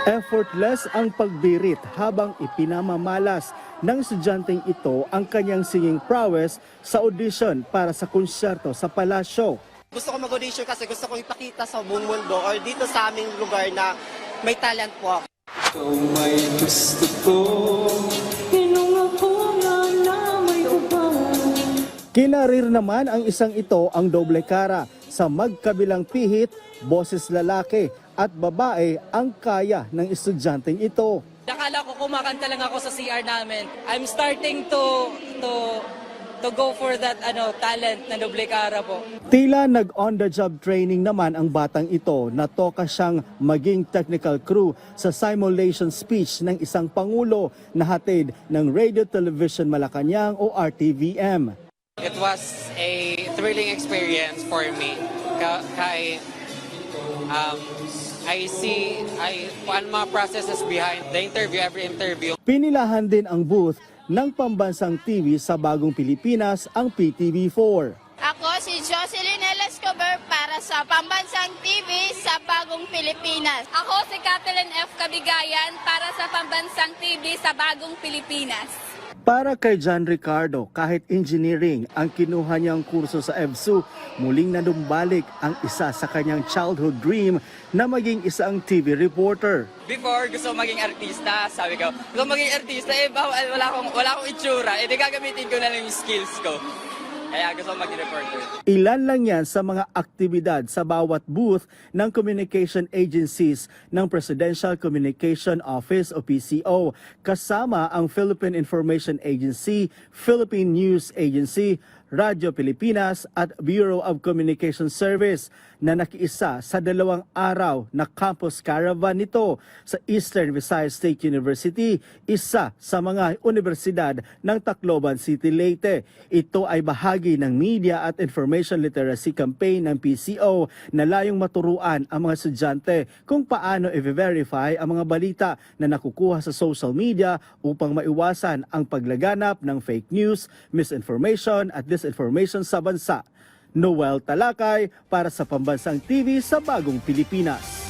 Effortless ang pagbirit habang ipinamamalas ng estudyanteng ito ang kanyang singing prowess sa audition para sa konsyerto sa palasyo. Gusto ko mag-audition kasi gusto kong ipakita sa buong mundo or dito sa aming lugar na may talent po ako. Ikaw may gusto ko, Kinarir naman ang isang ito ang doble kara sa magkabilang pihit, boses lalaki at babae ang kaya ng estudyanteng ito. Nakala ko kumakanta lang ako sa CR namin. I'm starting to go for that talent na doble kara po. Tila nag-on-the-job training naman ang batang ito na toka siyang maging technical crew sa simulation speech ng isang pangulo na hatid ng Radio Television Malacanang o RTVM. It was a thrilling experience for me. Ano mga processes behind the interview, every interview. Pinilahan din ang booth ng pambansang TV sa Bagong Pilipinas, ang PTV4. Ako si Jocelyn L. Escobar para sa Pambansang TV sa Bagong Pilipinas. Ako si Catherine F. Cabigayan para sa Pambansang TV sa Bagong Pilipinas. Para kay John Ricardo, kahit engineering ang kinuha niyang kurso sa EBSU, muling nanumbalik ang isa sa kanyang childhood dream na maging isang TV reporter. Before, gusto ko maging artista. Sabi ko, gusto ko maging artista, wala akong itsura. Di gagamitin ko na lang yung skills ko. Kaya gusto ko maging reporter. Ilan lang yan sa mga aktibidad sa bawat booth ng communication agencies ng Presidential Communication Office o PCO, kasama ang Philippine Information Agency, Philippine News Agency, Radyo Pilipinas at Bureau of Communication Service na nakiisa sa 2 araw na campus caravan nito sa Eastern Visayas State University, isa sa mga universidad ng Tacloban City, Leyte. Ito ay bahagi ng Media at Information Literacy Campaign ng PCO na layong maturuan ang mga estudyante kung paano i-verify ang mga balita na nakukuha sa social media upang maiwasan ang paglaganap ng fake news, misinformation at disinformation sa bansa. Noel Talakay para sa Pambansang TV sa Bagong Pilipinas.